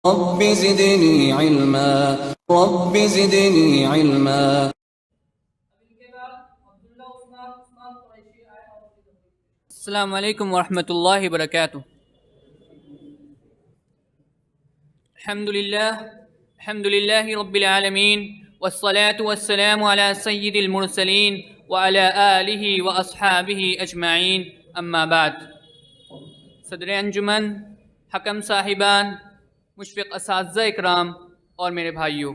رب زدني علما رب زدني علما. السلام علیکم ورحمۃ اللہ وبرکاتہ. الحمد للہ رب العالمین والصلاة والسلام على سید المرسلین وعلى آلہ واصحابہ اجمعین. اما بعد. صدر انجمن، حکم صاحبان، مشفق اساتذہ اکرام اور میرے بھائیوں،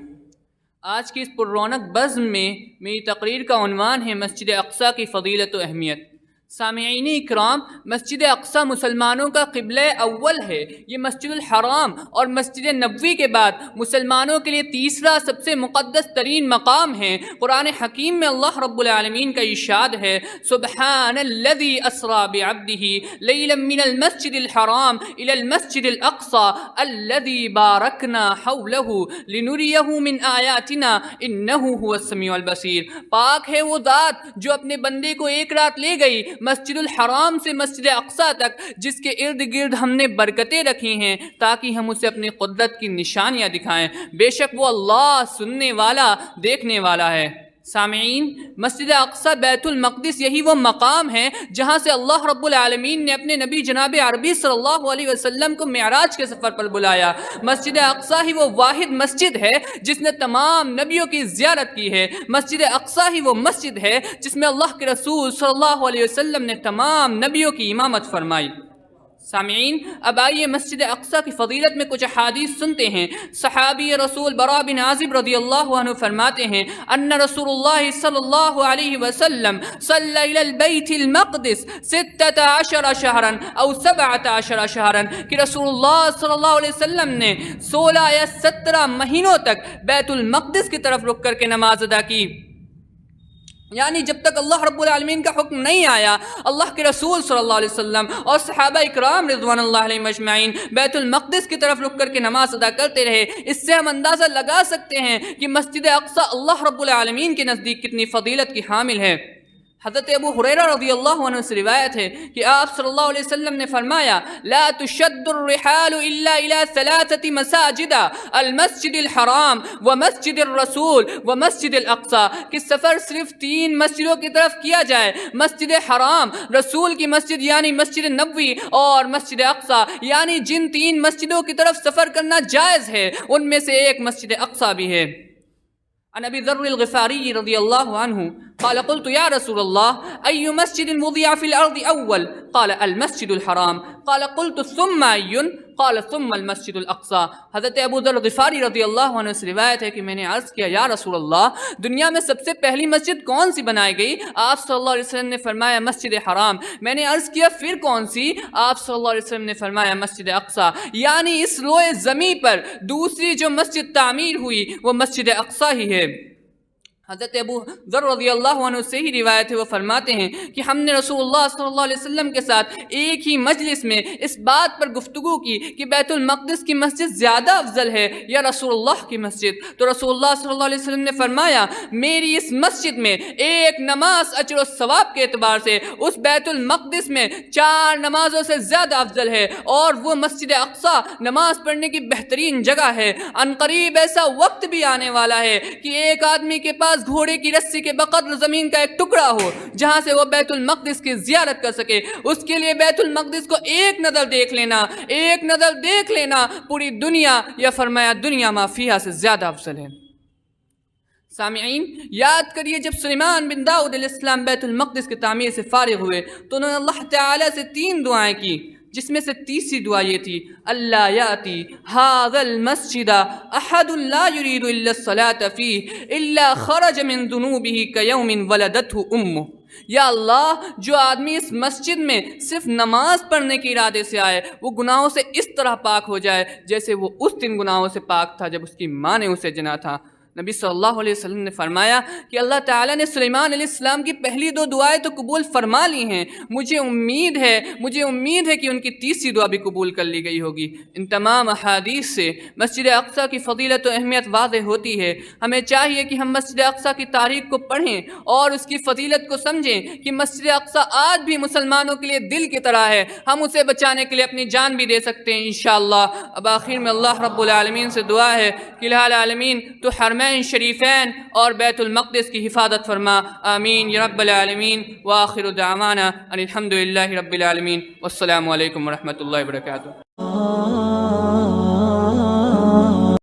آج کی اس پر رونق بزم میں میری تقریر کا عنوان ہے مسجد اقصیٰ کی فضیلت و اہمیت. سامعین اکرام، مسجد اقصیٰ مسلمانوں کا قبلہ اول ہے. یہ مسجد الحرام اور مسجد نبوی کے بعد مسلمانوں کے لیے تیسرا سب سے مقدس ترین مقام ہے. قرآن حکیم میں اللہ رب العالمین کا ارشاد ہے، سبحان الذی اسری بعبدہ لیلا من المسجد الحرام الی المسجد الاقصی الذی بارکنا حولہ لنریہ من آیاتنا انہ هو السمیع البصیر. پاک ہے وہ ذات جو اپنے بندے کو ایک رات لے گئی مسجد الحرام سے مسجد اقصیٰ تک، جس کے ارد گرد ہم نے برکتیں رکھی ہیں تاکہ ہم اسے اپنی قدرت کی نشانیاں دکھائیں. بے شک وہ اللہ سننے والا، دیکھنے والا ہے. سامعین، مسجد اقصیٰ بیت المقدس یہی وہ مقام ہے جہاں سے اللہ رب العالمین نے اپنے نبی جناب عربی صلی اللہ علیہ وسلم کو معراج کے سفر پر بلایا. مسجد اقصیٰ ہی وہ واحد مسجد ہے جس نے تمام نبیوں کی زیارت کی ہے. مسجد اقصیٰ ہی وہ مسجد ہے جس میں اللہ کے رسول صلی اللہ علیہ وسلم نے تمام نبیوں کی امامت فرمائی. سامعین، اب آئیے مسجد اقصیٰ کی فضیلت میں کچھ احادیث سنتے ہیں. صحابی رسول براء بن عازب رضی اللہ عنہ فرماتے ہیں، ان رسول اللہ صلی اللہ علیہ وسلم صلی الی البیت المقدس 16 شہرا او 17 شہرا، کہ رسول اللہ صلی اللہ علیہ وسلم نے 16 یا 17 مہینوں تک بیت المقدس کی طرف رک کر کے نماز ادا کی. یعنی جب تک اللہ رب العالمین کا حکم نہیں آیا، اللہ کے رسول صلی اللہ علیہ وسلم اور صحابہ اکرام رضوان اللہ علیہم اجمعین بیت المقدس کی طرف رک کر کے نماز ادا کرتے رہے. اس سے ہم اندازہ لگا سکتے ہیں کہ مسجد اقصیٰ اللہ رب العالمین کے نزدیک کتنی فضیلت کی حامل ہے. حضرت ابو ہریرہ رضی اللہ عنہ سے روایت ہے کہ آپ صلی اللہ علیہ وسلم نے فرمایا، لا تشد الرحال الا الى 3 مساجد المسجد الحرام ومسجد الرسول ومسجد الاقصی، کہ سفر صرف 3 مسجدوں کی طرف کیا جائے، مسجد حرام، رسول کی مسجد یعنی مسجد نبوی، اور مسجد اقصی یعنی جن 3 مسجدوں کی طرف سفر کرنا جائز ہے ان میں سے ایک مسجد اقصی بھی ہے. عن ابی ذر الغفاری رضی اللہ عنہ قال قلت یا رسول اللہ ای مسجد وضع فی الارض اول؟ قال المسجد الحرام. قال قلت ثم ای؟ قال ثم المسجد الاقصی. حضرت ابو ذر غفاری رضی اللہ عنہ سے روایت ہے کہ میں نے عرض کیا، یا رسول اللہ، دنیا میں سب سے پہلی مسجد کون سی بنائی گئی؟ آپ صلی اللہ علیہ وسلم نے فرمایا مسجد حرام. میں نے عرض کیا پھر کون سی؟ آپ صلی اللہ علیہ وسلم نے فرمایا مسجد اقصی. یعنی اس روئے زمین پر دوسری جو مسجد تعمیر ہوئی وہ مسجد اقصی ہی ہے. حضرت ابو ذر رضی اللہ عنہ سے ہی روایت ہے، وہ فرماتے ہیں کہ ہم نے رسول اللہ صلی اللہ علیہ وسلم کے ساتھ ایک ہی مجلس میں اس بات پر گفتگو کی کہ بیت المقدس کی مسجد زیادہ افضل ہے یا رسول اللہ کی مسجد؟ تو رسول اللہ صلی اللہ علیہ وسلم نے فرمایا، میری اس مسجد میں ایک نماز اجر و ثواب کے اعتبار سے اس بیت المقدس میں 4 نمازوں سے زیادہ افضل ہے، اور وہ مسجد اقصی نماز پڑھنے کی بہترین جگہ ہے. عنقریب ایسا وقت بھی آنے والا ہے کہ ایک آدمی کے پاس گھوڑے کی رسی کے بقدر زمین کا ایک ٹکڑا ہو جہاں سے وہ بیت المقدس کی زیارت کر سکے. اس کے لیے بیت المقدس کو ایک نظر دیکھ لینا پوری دنیا، یا فرمایا دنیا ما فیہا سے زیادہ افضل ہے. سامعین، یاد کریے جب سلیمان بن داؤد علیہ السلام بیت المقدس کی تعمیر سے فارغ ہوئے تو انہوں نے اللہ تعالیٰ سے 3 دعائیں کی، جس میں سے تیسری دعا یہ تھی، اللہ یاتی ھذا المسجد احد لا یرید الا الصلاۃ فیہ الا خرج من ذنوبہ کیوم ولدتہ امہ. یا اللہ، جو آدمی اس مسجد میں صرف نماز پڑھنے کے ارادے سے آئے وہ گناہوں سے اس طرح پاک ہو جائے جیسے وہ اس دن گناہوں سے پاک تھا جب اس کی ماں نے اسے جنا تھا. نبی صلی اللہ علیہ وسلم نے فرمایا کہ اللہ تعالیٰ نے سلیمان علیہ السلام کی پہلی 2 دعائیں تو قبول فرما لی ہیں، مجھے امید ہے کہ ان کی تیسری دعا بھی قبول کر لی گئی ہوگی۔ ان تمام احادیث سے مسجد اقصیٰ کی فضیلت و اہمیت واضح ہوتی ہے۔ ہمیں چاہیے کہ ہم مسجد اقصیٰ کی تاریخ کو پڑھیں اور اس کی فضیلت کو سمجھیں کہ مسجد اقصیٰ آج بھی مسلمانوں کے لیے دل کی طرح ہے، ہم اسے بچانے کے لیے اپنی جان بھی دے سکتے ہیں انشاءاللہ۔ اب آخر میں اللہ رب العالمین سے دعا ہے کہ الہ العالمین تو حرمین شریفین اور بیت المقدس کی حفاظت فرما، آمین یا رب العالمین۔ وآخر دعوانا ان الحمد للہ رب العالمین، والسلام علیکم ورحمۃ اللہ وبرکاتہ۔